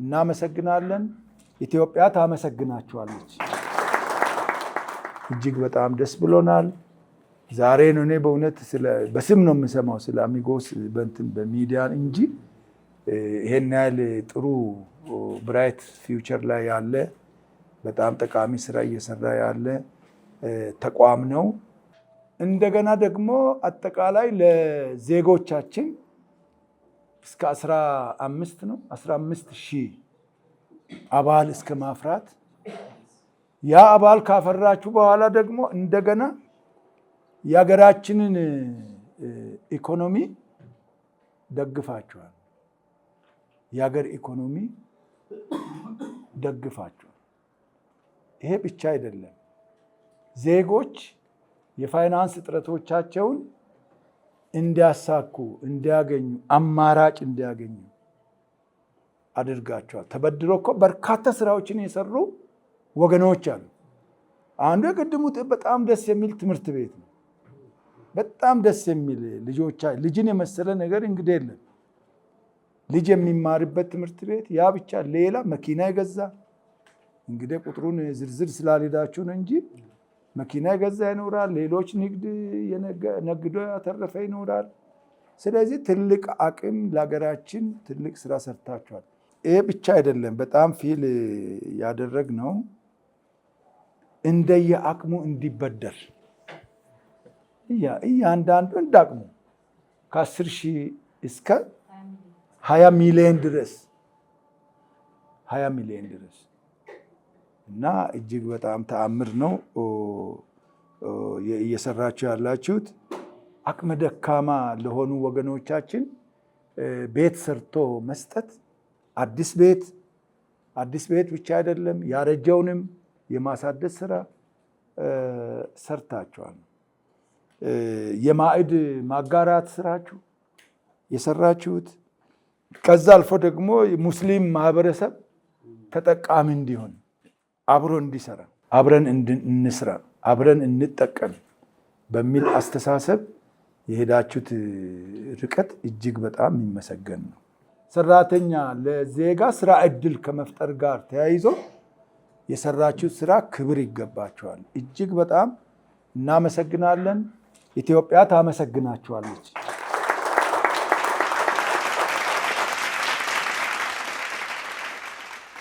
እናመሰግናለን። ኢትዮጵያ ታመሰግናችኋለች። እጅግ በጣም ደስ ብሎናል። ዛሬ ነው እኔ በእውነት በስም ነው የምሰማው ስለ አሚጎስ በሚዲያ እንጂ ይሄን ያህል ጥሩ ብራይት ፊውቸር ላይ ያለ በጣም ጠቃሚ ስራ እየሰራ ያለ ተቋም ነው። እንደገና ደግሞ አጠቃላይ ለዜጎቻችን እስከ 15,000 አባል እስከ ማፍራት ያ አባል ካፈራችሁ በኋላ ደግሞ እንደገና የሀገራችንን ኢኮኖሚ ደግፋችኋል። የሀገር ኢኮኖሚ ደግፋችኋል። ይሄ ብቻ አይደለም። ዜጎች የፋይናንስ እጥረቶቻቸውን እንዲያሳኩ፣ እንዲያገኙ፣ አማራጭ እንዲያገኙ አድርጋቸዋል። ተበድሮ እኮ በርካታ ስራዎችን የሰሩ ወገኖች አሉ። አንዱ የቅድሙ በጣም ደስ የሚል ትምህርት ቤት ነው። በጣም ደስ የሚል ልጅን የመሰለ ነገር እንግዲህ የለም። ልጅ የሚማርበት ትምህርት ቤት ያ ብቻ። ሌላ መኪና የገዛ እንግዲህ ቁጥሩን ዝርዝር ስላልሄዳችሁ ነው እንጂ መኪና የገዛ ይኖራል። ሌሎች ንግድ ነግዶ ያተረፈ ይኖራል። ስለዚህ ትልቅ አቅም ለሀገራችን ትልቅ ስራ ሰርታችኋል። ይሄ ብቻ አይደለም። በጣም ፊል ያደረግነው እንደየአቅሙ እንዲበደር እያንዳንዱ እንዳቅሙ ከ10,000 እስከ 20 ሚሊዮን ድረስ እና እጅግ በጣም ተአምር ነው እየሰራችሁ ያላችሁት። አቅመ ደካማ ለሆኑ ወገኖቻችን ቤት ሰርቶ መስጠት፣ አዲስ ቤት ብቻ አይደለም ያረጀውንም የማሳደስ ስራ ሰርታችኋል። የማዕድ ማጋራት ስራችሁ የሰራችሁት፣ ከዛ አልፎ ደግሞ ሙስሊም ማህበረሰብ ተጠቃሚ እንዲሆን አብሮ እንዲሰራ፣ አብረን እንስራ፣ አብረን እንጠቀም በሚል አስተሳሰብ የሄዳችሁት ርቀት እጅግ በጣም የሚመሰገን ነው። ሰራተኛ ለዜጋ ስራ እድል ከመፍጠር ጋር ተያይዞ የሰራችሁት ስራ ክብር ይገባችኋል። እጅግ በጣም እናመሰግናለን። ኢትዮጵያ ታመሰግናችኋለች።